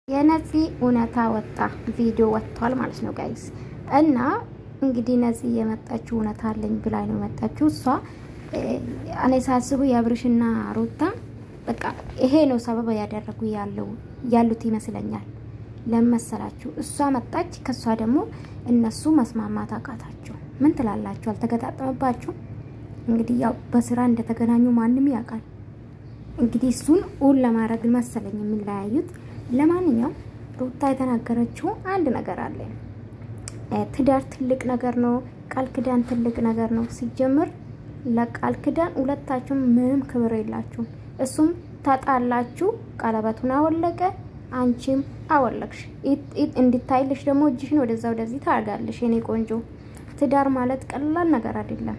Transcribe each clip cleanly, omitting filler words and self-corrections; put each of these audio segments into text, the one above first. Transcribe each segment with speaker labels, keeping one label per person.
Speaker 1: የነፂ እውነታ ወጣ ቪዲዮ ወጥቷል ማለት ነው ጋይስ እና እንግዲህ ነፂ የመጣችው እውነታ አለኝ ብላ ነው መጣችው እሷ እኔ ሳስቡ ያብርሽና ሩታ በቃ ይሄ ነው ሰበብ ያደረጉ ያሉት ይመስለኛል ለመሰላችሁ እሷ መጣች ከሷ ደግሞ እነሱ መስማማት አቃታቸው ምን ትላላችሁ አልተገጣጠመባችሁ እንግዲህ ያው በስራ እንደተገናኙ ማንንም ያውቃል እንግዲህ እሱን ኡል ለማድረግ መሰለኝ የሚለያዩት ለማንኛውም ሩታ የተናገረችው አንድ ነገር አለ ትዳር ትልቅ ነገር ነው ቃል ኪዳን ትልቅ ነገር ነው ሲጀምር ለቃል ኪዳን ሁለታችሁም ምንም ክብር የላችሁም እሱም ተጣላችሁ ቀለበቱን አወለቀ አንቺም አወለቅሽ እንድታይልሽ ደግሞ እጅሽን ወደዚህ ታርጋለሽ የኔ ቆንጆ ትዳር ማለት ቀላል ነገር አይደለም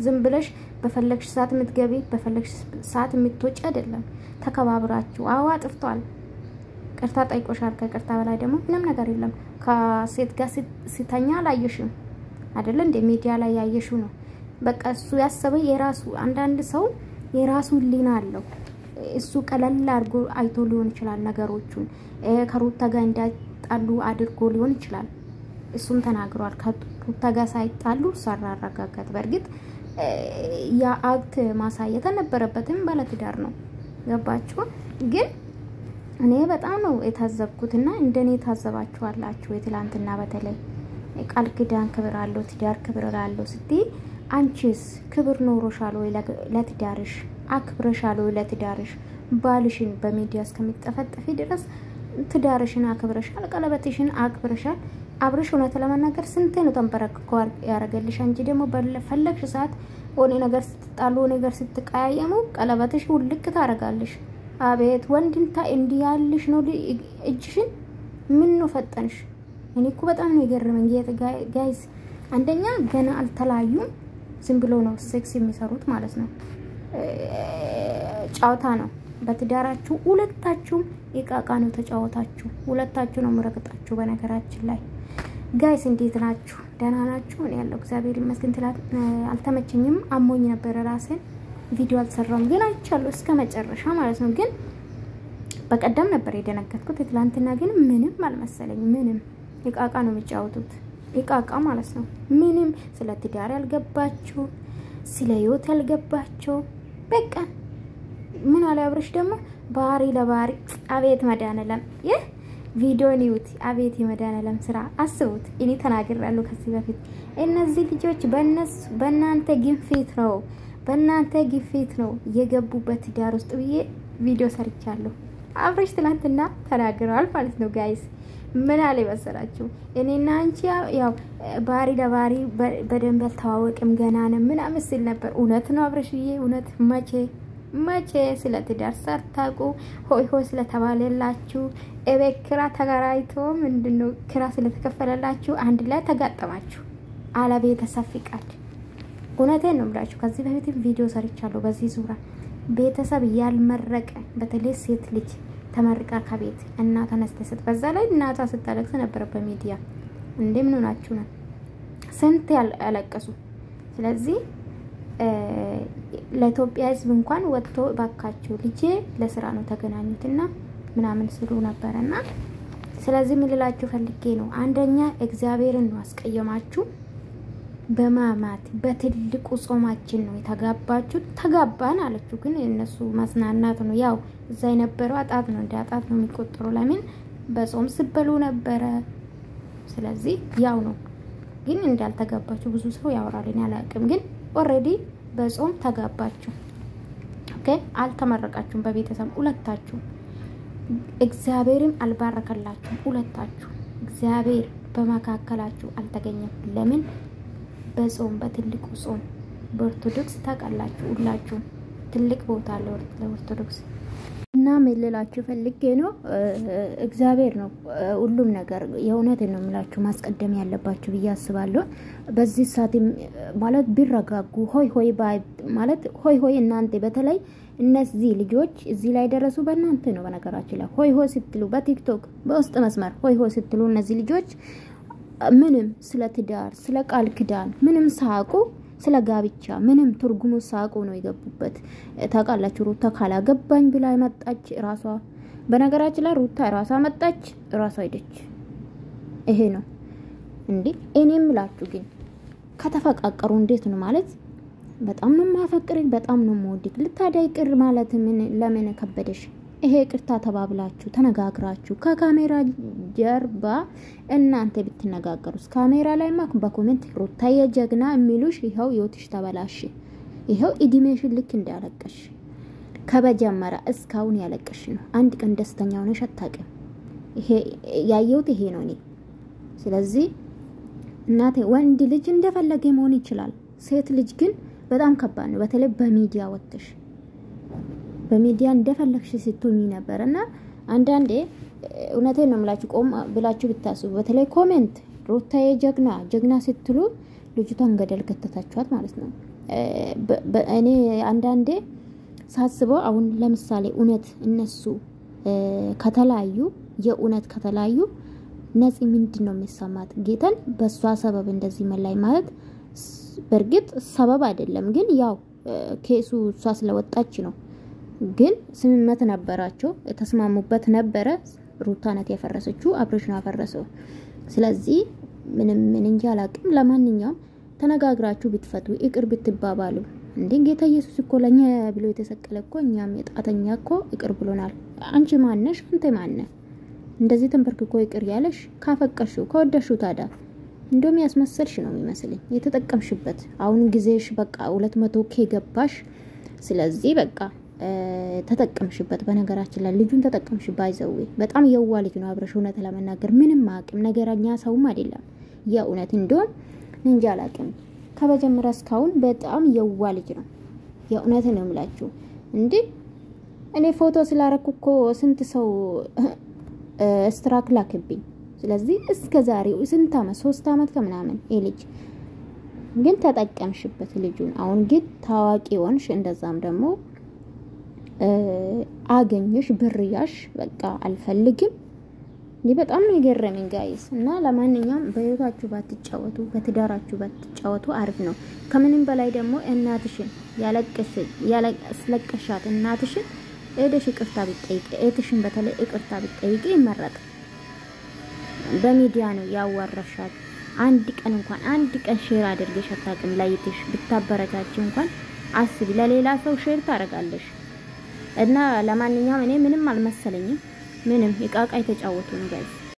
Speaker 1: ዝም ብለሽ በፈለግሽ ሰዓት ምትገቢ በፈለግሽ ሰዓት ምትወጪ አይደለም ተከባብራችሁ አዋ ጥፍቷል ቅርታ ጠይቆሻል ከቅርታ በላይ ደግሞ ምንም ነገር የለም ከሴት ጋር ሲተኛ ላይሽም አይደለ እንደ ሚዲያ ላይ ያየሽው ነው በቃ እሱ ያሰበ የራሱ አንዳንድ ሰው የራሱ ሊና አለው እሱ ቀለል አድርጎ አይቶ ሊሆን ይችላል ነገሮቹን ከሩታ ጋር እንዳጣሉ አድርጎ ሊሆን ይችላል እሱም ተናግሯል ከሩታ ጋር ሳይጣሉ ሰራራጋጋት በርግጥ ያ አክት ማሳየት ነበረበትም ባለትዳር ነው ገባችሁ ግን እኔ በጣም ነው የታዘብኩትና እንደኔ ታዘባችኋላችሁ የትላንትና በተለይ ቃል ኪዳን ክብር አለው ትዳር ክብር አለው ስትይ አንቺስ ክብር ኖሮሻል ወይ ለትዳርሽ አክብረሻል ወይ ለትዳርሽ ባልሽን በሚዲያ እስከሚጠፈጠፊ ድረስ ትዳርሽን አክብረሻል ቀለበትሽን አክብረሻል አብርሽ ሆነተ ለማናገር ስንቴ ነው ተንበረክኮ ያረገልሽ አንቺ ደግሞ በፈለግሽ ሰዓት ሆነ ነገር ስትጣሉ ነገር ስትቀያየሙ ቀለበትሽ ሁልክ ታረጋለሽ አቤት ወንድንታ እንዲያልሽ ነው እጅሽን ምን ነው ፈጠንሽ እኔ እኮ በጣም ነው የገረመኝ ጋይስ አንደኛ ገና አልተላዩም ዝም ብሎ ነው ሴክስ የሚሰሩት ማለት ነው ጫውታ ነው በትዳራችሁ ሁለታችሁም ይቃቃ ነው ተጫወታችሁ ሁለታችሁ ነው ምረቅጣችሁ በነገራችን ላይ ጋይስ እንዴት ናችሁ ደህና ናችሁ እኔ ያለው እግዚአብሔር ይመስገን ትላት አልተመቸኝም አሞኝ ነበር ራሴን ቪዲዮ አልሰራም ግን አይቻለሁ እስከ መጨረሻ ማለት ነው ግን በቀደም ነበር የደነገጥኩት ትላንትና ግን ምንም አልመሰለኝ ምንም ይቃቃ ነው የሚጫወቱት ይቃቃ ማለት ነው ምንም ስለ ትዳር ያልገባችሁ ስለ ህይወት ያልገባችሁ በቃ ምን አለ አብርሽ ደግሞ ባሪ ለባሪ አቤት መዳነለም ይህ ቪዲዮ ኒውት አቤት መዳነለም ስራ አስቡት እኔ ተናግሬያለሁ ከዚህ በፊት እነዚህ ልጆች በእናንተ ግፊት ነው የገቡበት ዳር ውስጥ ብዬ ቪዲዮ ሰርቻለሁ አብርሽ ትናንትና ተናግሯል ማለት ነው ጋይስ ምን አለ መሰላችሁ እኔና አንቺ ያው ባሪ ለባሪ በደንብ ተዋወቅም ገና ነን ምን አመስል ነበር እውነት ነው አብርሽዬ እውነት መቼ ስለ ትዳር ሰርታቁ ሆይ ስለተባለላችሁ ኤቤክራ ተጋራይቶ ምንድነው ክራ ስለተከፈለላችሁ አንድ ላይ ተጋጠማችሁ አላ ቤተሰብ ፍቃድ እውነቴን ነው ብላችሁ ከዚህ በፊት ቪዲዮ ሰርቻለሁ በዚህ ዙራ ቤተሰብ ያልመረቀ በተለይ ሴት ልጅ ተመርቃ ከቤት እናቷ ተነስተሰት በዛ ላይ እናቷ ስታለቅስ ነበር በሚዲያ እንደምን ሆናችሁ ነው ስንት ያለቀሱ ስለዚህ ለኢትዮጵያ ህዝብ እንኳን ወጥቶ ባካችሁ ልጄ ለስራ ነው ተገናኙትና ምናምን ስሉ ነበርና ስለዚህ ምን ልላችሁ ፈልጌ ነው አንደኛ እግዚአብሔርን ነው አስቀየማችሁ በማማት በትልቁ ጾማችን ነው የተጋባችሁ ተጋባን አለችሁ ግን እነሱ ማስናናት ነው ያው እዛ የነበረው አጣት ነው እንዳጣት ነው የሚቆጠሩ ለምን በጾም ስበሉ ነበር ስለዚህ ያው ነው ግን እንዳልተጋባችሁ ብዙ ሰው ያወራልኝ አላቅም ግን ኦሬዲ በጾም ተጋባችሁ ኦኬ አልተመረቃችሁም በቤተሰብ ሁለታችሁ እግዚአብሔርን አልባረከላችሁ ሁለታችሁ እግዚአብሔር በመካከላችሁ አልተገኘም ለምን በጾም በትልቁ ጾም በኦርቶዶክስ ታቃላችሁ ሁላችሁ ትልቅ ቦታ አለው ለኦርቶዶክስ እና መለላችሁ ፈልጌ ነው እግዚአብሔር ነው ሁሉም ነገር የእውነት ነው የምላችሁ ማስቀደም ያለባችሁ በያስባለሁ በዚህ ሰዓት ማለት ቢረጋጉ ሆይ ማለት ሆይ እናንተ በተለይ እነዚህ ልጆች እዚህ ላይ ደረሱ በእናንተ ነው በነገራችን ላይ ሆይ ስትሉ በቲክቶክ በውስጥ መስመር ሆይ ስትሉ እነዚህ ልጆች ምንም ስለ ትዳር ስለ ቃል ኪዳን ምንም ሳቁ ስለ ጋብቻ ምንም ትርጉሙ ሳቁ ነው የገቡበት ታቃላችሁ ሩታ ካላገባኝ ብላ መጣች ራሷ በነገራችን ላይ ሩታ ራሷ መጣች ራሷ ሄደች ይሄ ነው እንዴ እኔም ላችሁ ግን ከተፈቃቀሩ እንዴት ነው ማለት በጣም ነው ማፈቅርኝ በጣም ነው ሞዲክ ልታዳይ ቅር ማለት ምን ለምን ከበደሽ ይሄ ቅርታ ተባብላችሁ ተነጋግራችሁ ከካሜራ ጀርባ እናንተ ብትነጋገሩስ ካሜራ ላይ ማክ በኮሜንት ሩታዬ ጀግና የሚሉሽ ይሄው ይወትሽ ተበላሽ ይሄው ኢዲሜሽን ልክ እንዳለቀሽ ከበጀመራ እስካሁን ያለቀሽ ነው አንድ ቀን ደስተኛ ሆነሽ አታውቂም ይሄ ያየሁት ይሄ ነው እኔ ስለዚህ እናቴ ወንድ ልጅ እንደፈለገ መሆን ይችላል ሴት ልጅ ግን በጣም ከባድ ነው በተለይ በሚዲያ ወጥተሽ በሚዲያ እንደፈለግሽ ስትሆኚ ነበርና አንዳንዴ እውነቴን ነው የምላችሁ ቆም ብላችሁ ብታስቡ በተለይ ኮሜንት ሩታዬ ጀግና ስትሉ ልጅቷን ገደል ከተታችኋት ማለት ነው እኔ አንዳንዴ ሳስበው አሁን ለምሳሌ እውነት እነሱ ከተላዩ የእውነት ከተላዩ ነፂ ምንድነው የሚሰማት ጌታን በሷ ሰበብ እንደዚህ መላይ ማለት በርግጥ ሰበብ አይደለም ግን ያው ኬሱ እሷ ስለወጣች ነው ግን ስምመት ነበራቸው ተስማሙበት ነበረ ሩታነት ያፈረሰችው አብሬሽን አፈረሰው ስለዚህ ምንም እንጃ አላቅም ለማንኛውም ተነጋግራችሁ ብትፈቱ ይቅር ብትባባሉ እንዴ ጌታ ኢየሱስ እኮ ለኛ ብሎ የተሰቀለ እኮ እኛም የጣተኛ እኮ ይቅር ብሎናል አንቺ ማነሽ አንተ ማነ እንደዚህ ተንበርክኮ ይቅር ያለሽ ካፈቀሽው ከወደሽው ታዳ እንደም ያስመሰልሽ ነው የሚመስልኝ የተጠቀምሽበት አሁን ጊዜሽ በቃ 200k ገባሽ ስለዚህ በቃ ተጠቀምሽበት በነገራችን ላይ ልጁን ተጠቀምሽበት አይዘው በጣም የዋ ልጅ ነው አብረሽ ሆነ ተለመናገር ምንም አቅም ነገራኛ ሰውም አይደለም የእውነት እንደም እንጃ አላቅም ከበጀመራ እስካሁን በጣም የዋ ልጅ ነው የእውነት ነው የምላችሁ እንዴ እኔ ፎቶ ስላረኩኮ ስንት ሰው ስትራክ ላከብኝ ስለዚህ እስከ ዛሬው ስንት አመት 3 አመት ከምናምን ልጅ ግን ተጠቀምሽበት ልጁን አሁን ግን ታዋቂ ወንሽ እንደዛም ደግሞ አገኘሽ ብርያሽ በቃ አልፈልግም በጣም ነው የገረመኝ ጋይስ እና ለማንኛውም በህይወታችሁ ባትጫወቱ በትዳራችሁ ባትጫወቱ አሪፍ ነው ከምንም በላይ ደግሞ እናትሽን ያለቀሻት እናትሽን እደሽ ይቅርታ ቢጠይቅ እትሽን በተለይ ይቅርታ ቢጠይቅ ይመረጥ በሚዲያ ነው ያዋራሻት አንድ ቀን ሼር አድርገሽ አታውቅም ላይትሽ ብታበረታች እንኳን አስቢ ለሌላ ሰው ሼር ታረጋለሽ እና ለማንኛውም እኔ ምንም አልመሰለኝም ምንም ይቃቃይ ተጫወቱ ነው ጋይስ